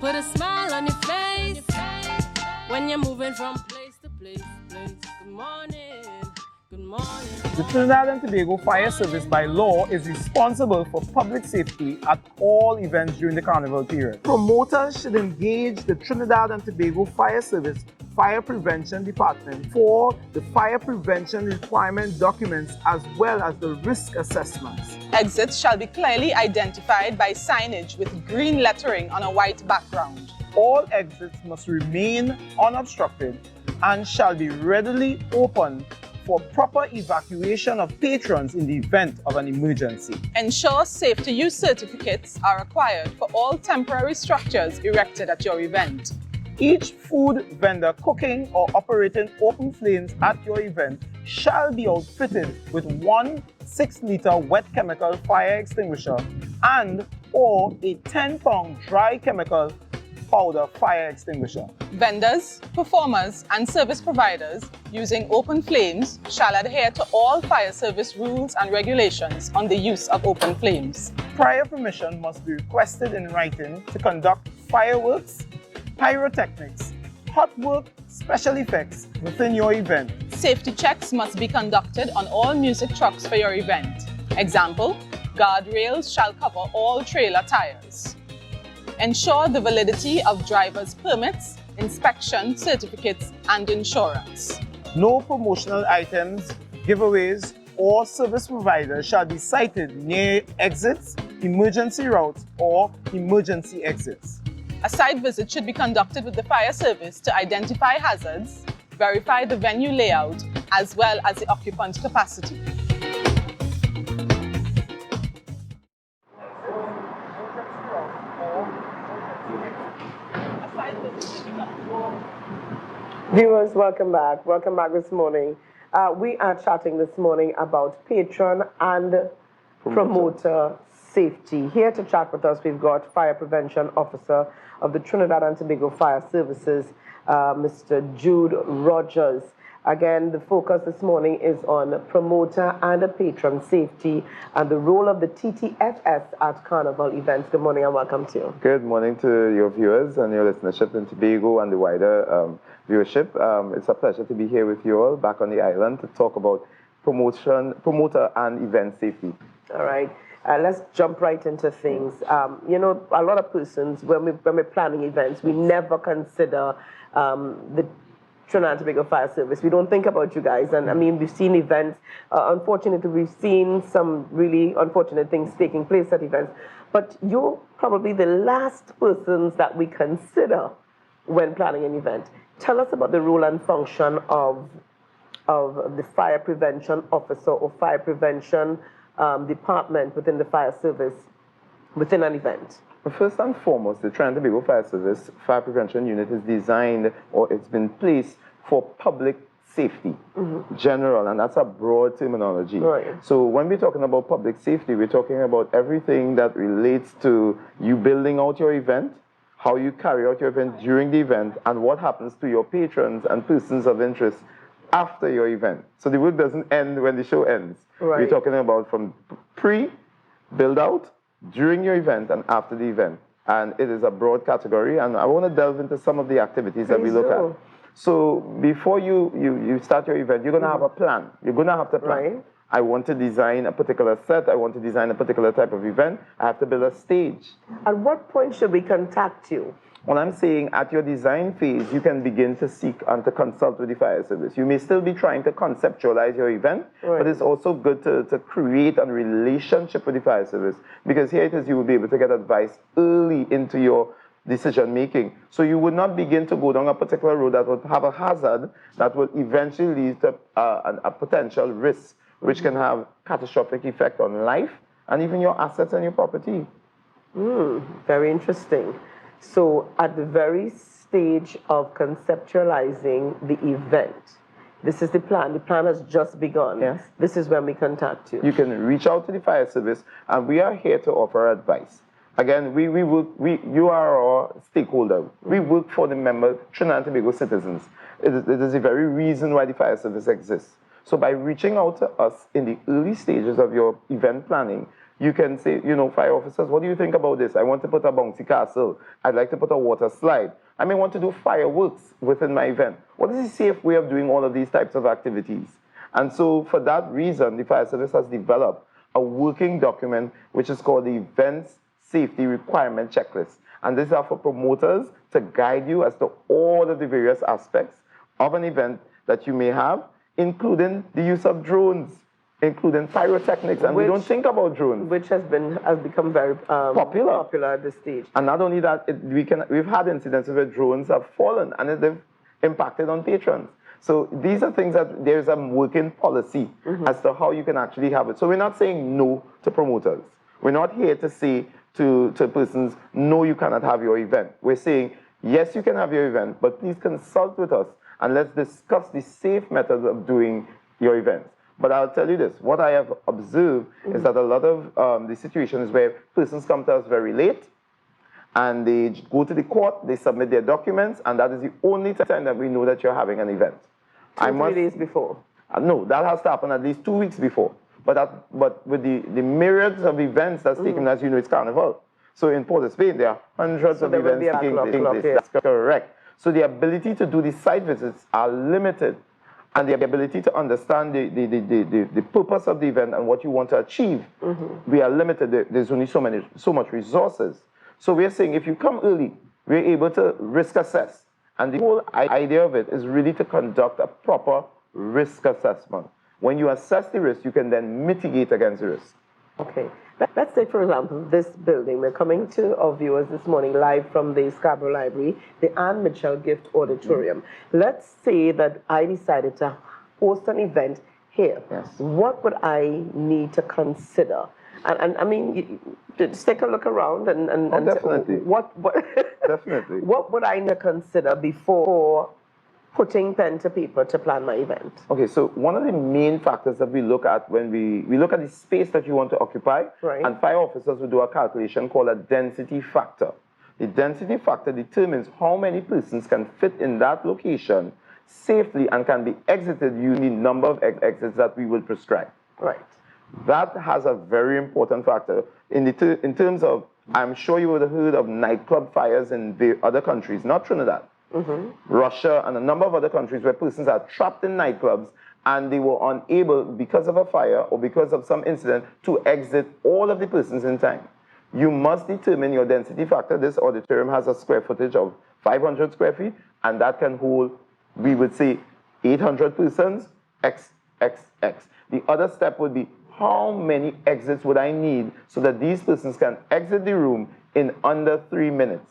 put a smile on your face when you're moving from place to place. Good morning, good morning. The Trinidad and Tobago Fire Service by law is responsible for public safety at all events during the Carnival period. Promoters should engage the Trinidad and Tobago Fire Service Fire Prevention Department for the fire prevention requirement documents as well as the risk assessments. Exits shall be clearly identified by signage with green lettering on a white background. All exits must remain unobstructed and shall be readily open for proper evacuation of patrons in the event of an emergency. Ensure safe-to-use certificates are required for all temporary structures erected at your event. Each food vendor cooking or operating open flames at your event shall be outfitted with one 6-liter wet chemical fire extinguisher and or a 10-pound dry chemical powder fire extinguisher. Vendors, performers, and service providers using open flames shall adhere to all fire service rules and regulations on the use of open flames. Prior permission must be requested in writing to conduct fireworks, pyrotechnics, hot work, special effects within your event. Safety checks must be conducted on all music trucks for your event. Example, guardrails shall cover all trailer tires. Ensure the validity of driver's permits, inspection certificates, and insurance. No promotional items, giveaways, or service providers shall be sited near exits, emergency routes, or emergency exits. A site visit should be conducted with the fire service to identify hazards, verify the venue layout, as well as the occupant capacity. Viewers, welcome back. Welcome back this morning. We are chatting this morning about patron and promoter safety. Here to chat with us, we've got Fire Prevention Officer of the Trinidad and Tobago Fire Services, Mr. Jude Rogers. Again, the focus this morning is on promoter and patron safety and the role of the TTFS at Carnival events. Good morning and welcome to you. Good morning to your viewers and your listenership in Tobago and the wider viewership. It's a pleasure to be here with you all back on the island to talk about promoter and event safety. All right. Let's jump right into things. You know, a lot of persons, when we're planning events, we never consider the Trinidad and Tobago Fire Service. We don't think about you guys. And I mean, we've seen events. Unfortunately, we've seen some really unfortunate things taking place at events. But you're probably the last persons that we consider when planning an event. Tell us about the role and function of the fire prevention officer or fire prevention department within the fire service within an event. Well, first and foremost, the Trinidad and Tobago Fire Service Fire Prevention Unit is designed, or it's been placed for public safety, general, and that's a broad terminology. Right. So when we're talking about public safety, we're talking about everything that relates to you building out your event, how you carry out your event during the event, and what happens to your patrons and persons of interest after your event. So the work doesn't end when the show ends. Right. We're talking about from build out, during your event, and after the event. And it is a broad category, and I want to delve into some of the activities that we look at. So before you start your event, you're going to have a plan. You're going to have to plan. Right. I want to design a particular set. I want to design a particular type of event. I have to build a stage. At what point should we contact you? When I'm saying at your design phase, you can begin to seek and to consult with the fire service. You may still be trying to conceptualize your event, but it's also good to create a relationship with the fire service, because here it is, you will be able to get advice early into your decision making. So you would not begin to go down a particular road that would have a hazard that would eventually lead to a potential risk, which can have catastrophic effect on life and even your assets and your property. Very interesting. So at the very stage of conceptualizing the event, this is the plan. The plan has just begun. Yes. This is when we contact you. You can reach out to the fire service, and we are here to offer advice. Again, you are our stakeholder. We work for the member Trinidad and Tobago citizens. It is the very reason why the fire service exists. So by reaching out to us in the early stages of your event planning, you can say, you know, fire officers, what do you think about this? I want to put a bouncy castle. I'd like to put a water slide. I may want to do fireworks within my event. What is the safe way of doing all of these types of activities? And so for that reason, the fire service has developed a working document which is called the Events Safety Requirement Checklist. And these are for promoters to guide you as to all of the various aspects of an event that you may have, including the use of drones, including pyrotechnics, and we don't think about drones. Which has become very popular at this stage. And not only that, we've had incidents where drones have fallen and they've impacted on patrons. So these are things that there's a working policy as to how you can actually have it. So we're not saying no to promoters. We're not here to say to persons, no, you cannot have your event. We're saying, yes, you can have your event, but please consult with us and let's discuss the safe methods of doing your events. But I'll tell you this, what I have observed is that a lot of the situations where persons come to us very late and they go to the court, they submit their documents, and that is the only time that we know that you're having an event. 2 or 3 days before? No, that has to happen at least 2 weeks before. But with the myriads of events that's taken, as you know, it's Carnival. So in Port of Spain, there are hundreds of events taking place. That's correct. So the ability to do the site visits are limited. And the ability to understand the purpose of the event and what you want to achieve, we are limited. There's only so much resources. So we're saying if you come early, we're able to risk assess. And the whole idea of it is really to conduct a proper risk assessment. When you assess the risk, you can then mitigate against the risk. Okay. Let's take, for example, this building. We're coming to our viewers this morning live from the Scarborough Library, the Anne Mitchell Gift Auditorium. Let's say that I decided to host an event here. Yes. What would I need to consider? And I mean, just take a look around and definitely. Definitely. What would I need to consider before putting pen to paper to plan my event? Okay, so one of the main factors that we look at when we look at the space that you want to occupy, and fire officers will do a calculation called a density factor. The density factor determines how many persons can fit in that location safely and can be exited using the number of exits that we will prescribe. Right. That has a very important factor. In terms of, I'm sure you would have heard of nightclub fires in the other countries, not Trinidad. Russia and a number of other countries where persons are trapped in nightclubs and they were unable, because of a fire or because of some incident, to exit all of the persons in time. You must determine your density factor. This auditorium has a square footage of 500 square feet, and that can hold, we would say, 800 persons, XXX. The other step would be, how many exits would I need so that these persons can exit the room in under 3 minutes?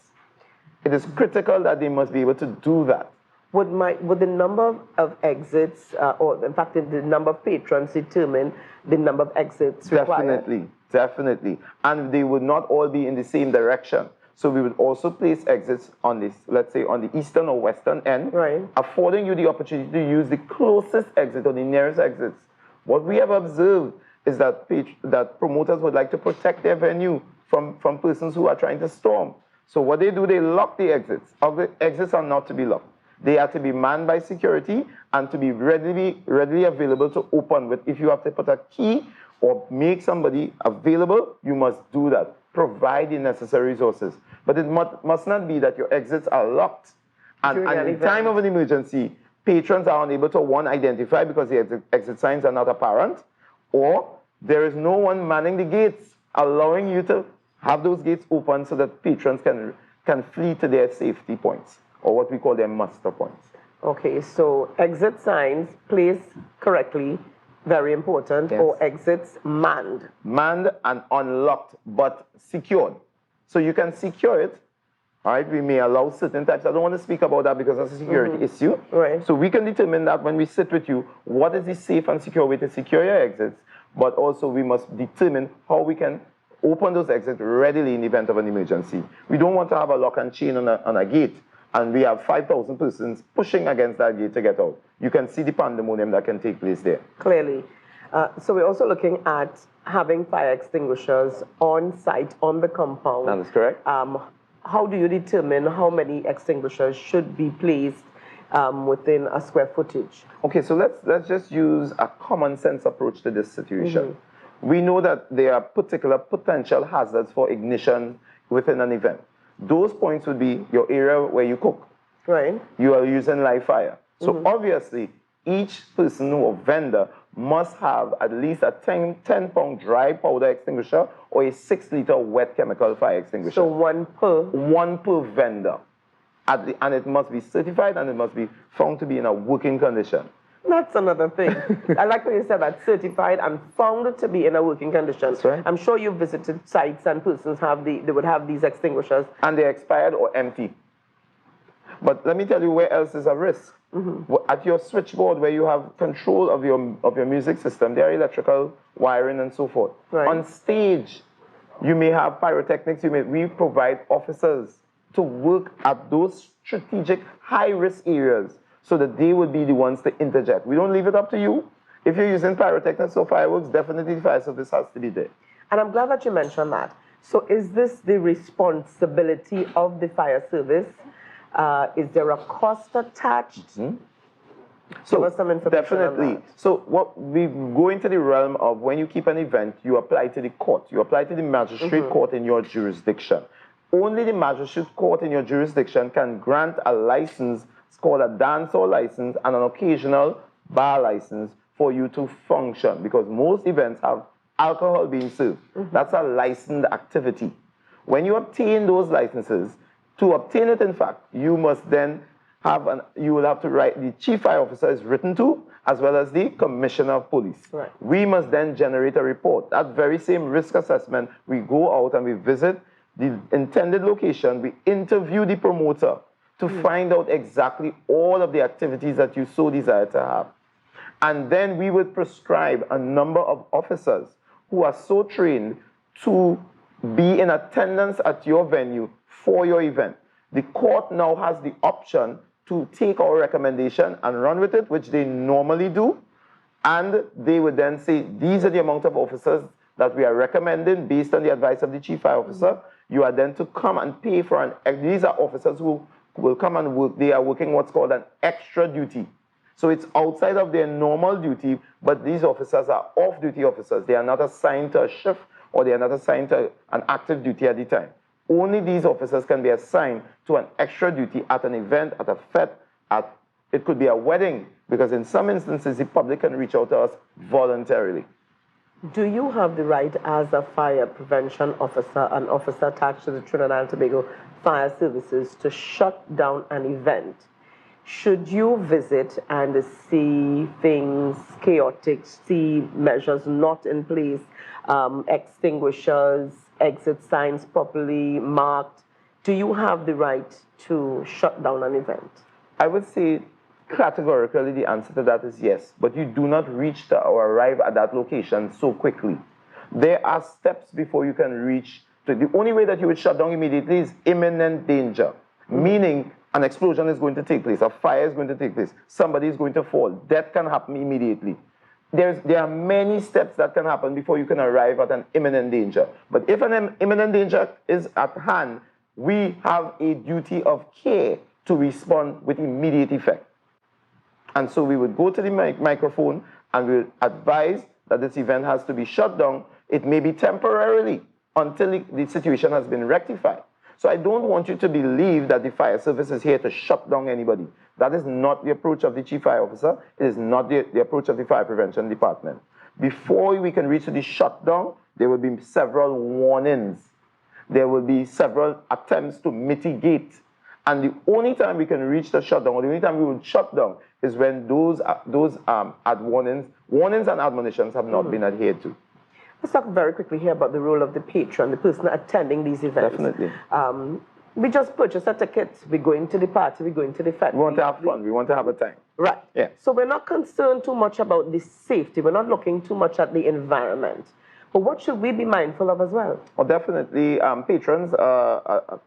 It is critical that they must be able to do that. Would the number of exits, or in fact, the number of patrons determine the number of exits required? Definitely. And they would not all be in the same direction. So we would also place exits on this, let's say on the eastern or western end, affording you the opportunity to use the closest exit or the nearest exits. What we have observed is that promoters would like to protect their venue from persons who are trying to storm. So what they do, they lock the exits. The exits are not to be locked. They are to be manned by security and to be readily available to open with. If you have to put a key or make somebody available, you must do that. Provide the necessary resources. But it must not be that your exits are locked. And in time of an emergency, patrons are unable to, one, identify because the exit signs are not apparent, or there is no one manning the gates, allowing you to have those gates open so that patrons can flee to their safety points, or what we call their muster points. Okay, so exit signs placed correctly, very important, or exits manned. Manned and unlocked, but secured. So you can secure it, all right? We may allow certain types. I don't want to speak about that because that's a security issue. Right. So we can determine that when we sit with you, what is the safe and secure way to secure your exits, but also we must determine how we can open those exits readily in the event of an emergency. We don't want to have a lock and chain on a gate, and we have 5,000 persons pushing against that gate to get out. You can see the pandemonium that can take place there. Clearly. So we're also looking at having fire extinguishers on site, on the compound. That is correct. How do you determine how many extinguishers should be placed within a square footage. Okay, so let's just use a common sense approach to this situation. We know that there are particular potential hazards for ignition within an event. Those points would be your area where you cook. Right. You are using live fire. So obviously, each person or vendor must have at least a 10-pound dry powder extinguisher or a 6-liter wet chemical fire extinguisher. So one per? One per vendor. And it must be certified and it must be found to be in a working condition. That's another thing. I like when you said that, certified and found to be in a working condition. That's right. I'm sure you've visited sites and persons they would have these extinguishers. And they're expired or empty. But let me tell you where else is a risk. At your switchboard where you have control of your music system, there are electrical wiring and so forth. Right. On stage, you may have pyrotechnics. We provide officers to work at those strategic high-risk areas so that they would be the ones to interject. We don't leave it up to you. If you're using pyrotechnics or fireworks, definitely the fire service has to be there. And I'm glad that you mentioned that. So is this the responsibility of the fire service? Is there a cost attached? So Give us some information definitely. on that. So what we go into the realm of when you keep an event, you apply to the court. You apply to the magistrate court in your jurisdiction. Only the magistrate court in your jurisdiction can grant a license. It's called a dancehall license and an occasional bar license for you to function, because most events have alcohol being served. That's a licensed activity. When you obtain those licenses, to obtain it, in fact, you must then you will have to write, the chief fire officer is written to, as well as the commissioner of police. Right. We must then generate a report. That very same risk assessment, we go out and we visit the intended location, we interview the promoter to find out exactly all of the activities that you so desire to have. And then we would prescribe a number of officers who are so trained to be in attendance at your venue for your event. The court now has the option to take our recommendation and run with it, which they normally do. And they would then say, these are the amount of officers that we are recommending based on the advice of the chief fire officer. You are then to come and pay for these are officers who will come and work. They are working what's called an extra duty. So it's outside of their normal duty, but these officers are off-duty officers. They are not assigned to a shift or they are not assigned to an active duty at the time. Only these officers can be assigned to an extra duty at an event, at a fete, it could be a wedding, because in some instances, the public can reach out to us voluntarily. Do you have the right as a fire prevention officer, an officer attached to the Trinidad and Tobago Fire Services, to shut down an event? Should you visit and see things chaotic, see measures not in place, extinguishers, exit signs properly marked, do you have the right to shut down an event? I would say categorically the answer to that is yes, but you do not reach or arrive at that location so quickly. There are steps before you can reach. The only way that you would shut down immediately is imminent danger, meaning an explosion is going to take place, a fire is going to take place, somebody is going to fall, death can happen immediately. There are many steps that can happen before you can arrive at an imminent danger. But if an imminent danger is at hand, we have a duty of care to respond with immediate effect. And so we would go to the microphone and we would advise that this event has to be shut down. It may be temporarily until the situation has been rectified. So I don't want you to believe that the fire service is here to shut down anybody. That is not the approach of the chief fire officer. It is not the approach of the fire prevention department. Before we can reach the shutdown, there will be several warnings. There will be several attempts to mitigate. And the only time we can reach the shutdown, or the only time we will shut down, is when those warnings and admonitions have not been adhered to. Let's talk very quickly here about the role of the patron, the person attending these events. Definitely. We just purchase a ticket, we go into the party, we go into the fete. We want to have fun, we want to have a time. Right. Yeah. So we're not concerned too much about the safety, we're not looking too much at the environment. But what should we be mindful of as well? Well, definitely, patrons,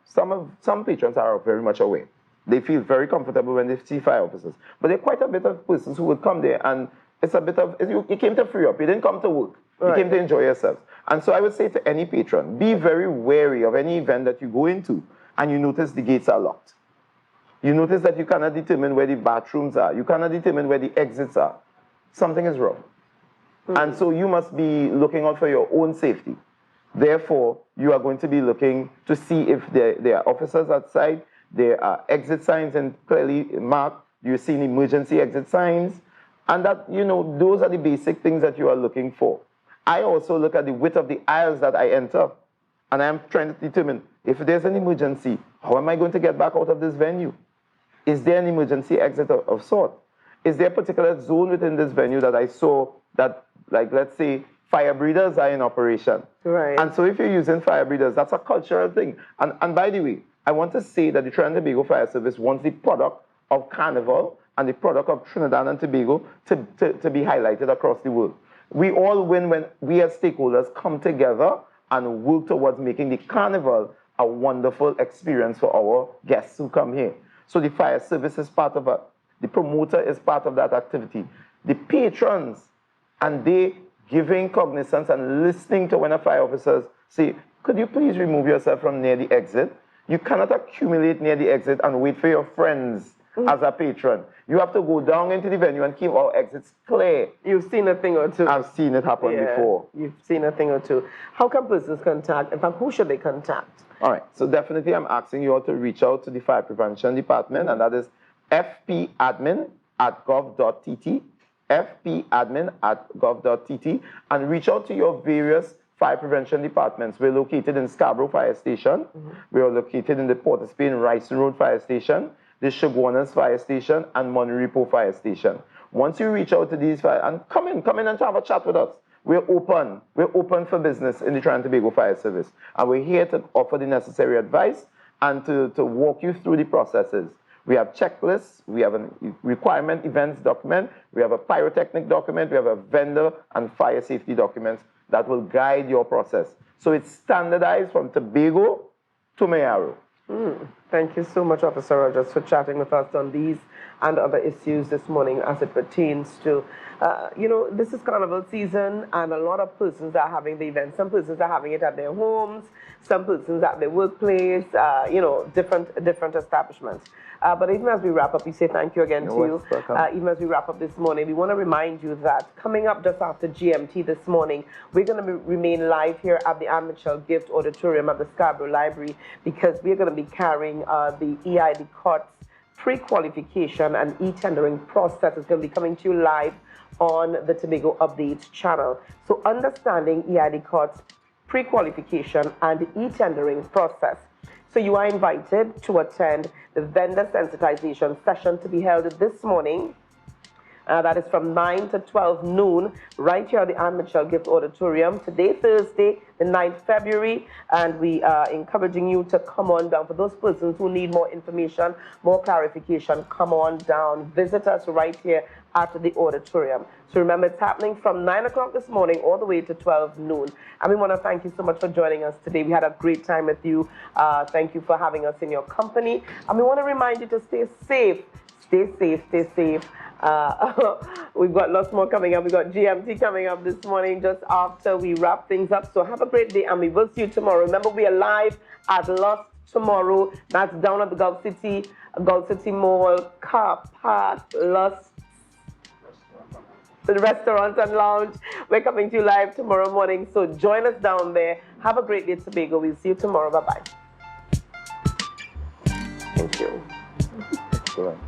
some patrons are very much aware. They feel very comfortable when they see fire officers. But there are quite a bit of persons who would come there and it's a bit of, you came to free up, you didn't come to work. Right. You came to enjoy yourselves. And so I would say to any patron, be very wary of any event that you go into and you notice the gates are locked. You notice that you cannot determine where the bathrooms are. You cannot determine where the exits are. Something is wrong. And so you must be looking out for your own safety. Therefore, you are going to be looking to see if there are officers outside, there are exit signs and clearly marked, you're seeing emergency exit signs, and that, those are the basic things that you are looking for. I also look at the width of the aisles that I enter, and I'm trying to determine if there's an emergency, how am I going to get back out of this venue? Is there an emergency exit of sort? Is there a particular zone within this venue that I saw that, like, let's say, fire breathers are in operation? Right. And so if you're using fire breathers, that's a cultural thing. And by the way, I want to say that the Trinidad and Tobago Fire Service wants the product of Carnival and the product of Trinidad and Tobago to be highlighted across the world. We all win when we as stakeholders come together and work towards making the Carnival a wonderful experience for our guests who come here. So the fire service is part of it. The promoter is part of that activity. The patrons, and they giving cognizance and listening to when a fire officers say, could you please remove yourself from near the exit? You cannot accumulate near the exit and wait for your friends as a patron. You have to go down into the venue and keep our exits clear. You've seen a thing or two. I've seen it happen before. You've seen a thing or two. How can persons contact? In fact, who should they contact? All right, so definitely I'm asking you all to reach out to the Fire Prevention Department, and that is fpadmin@gov.tt, fpadmin@gov.tt, and reach out to your various fire prevention departments. We're located in Scarborough Fire Station. We are located in the Port of Spain Rice Road Fire Station, the Shoguanas Fire Station, and Monrepo Fire Station. Once you reach out to these fire, and come in and have a chat with us. We're open for business in the Trinidad and Tobago Fire Service. And we're here to offer the necessary advice and to walk you through the processes. We have checklists, we have a requirement events document, we have a pyrotechnic document, we have a vendor and fire safety documents that will guide your process. So it's standardized from Tobago to Mayaro. Thank you so much, Officer Rogers, for chatting with us on these and other issues this morning as it pertains to, this is Carnival season, and a lot of persons are having the event. Some persons are having it at their homes, some persons at their workplace, different establishments. But even as we wrap up, we say thank you again to you. Even as we wrap up this morning, we want to remind you that coming up just after GMT this morning, we're going to remain live here at the Anne Mitchell Gift Auditorium at the Scarborough Library, because we're going to be carrying the EID COTS pre-qualification and e-tendering process. Is going to be coming to you live on the Tobago Updates channel. So understanding EID COTS pre-qualification and e-tendering process. So you are invited to attend the vendor sensitization session to be held this morning. That is from 9 to 12 noon, right here at the Anne Mitchell Gift Auditorium. Today, Thursday, the 9th February, and we are encouraging you to come on down. For those persons who need more information, more clarification, come on down. Visit us right here at the auditorium. So remember, it's happening from 9 o'clock this morning all the way to 12 noon. And we want to thank you so much for joining us today. We had a great time with you. Thank you for having us in your company. And we want to remind you to stay safe. Stay safe, stay safe. We've got lots more coming up. We've got GMT coming up this morning just after we wrap things up. So have a great day, and we will see you tomorrow. Remember, we are live at Lost tomorrow. That's down at the Gulf City Mall, car park, Lost, the restaurant and lounge. We're coming to you live tomorrow morning. So join us down there. Have a great day, Tobago. We'll see you tomorrow. Bye-bye. Thank you. Go on.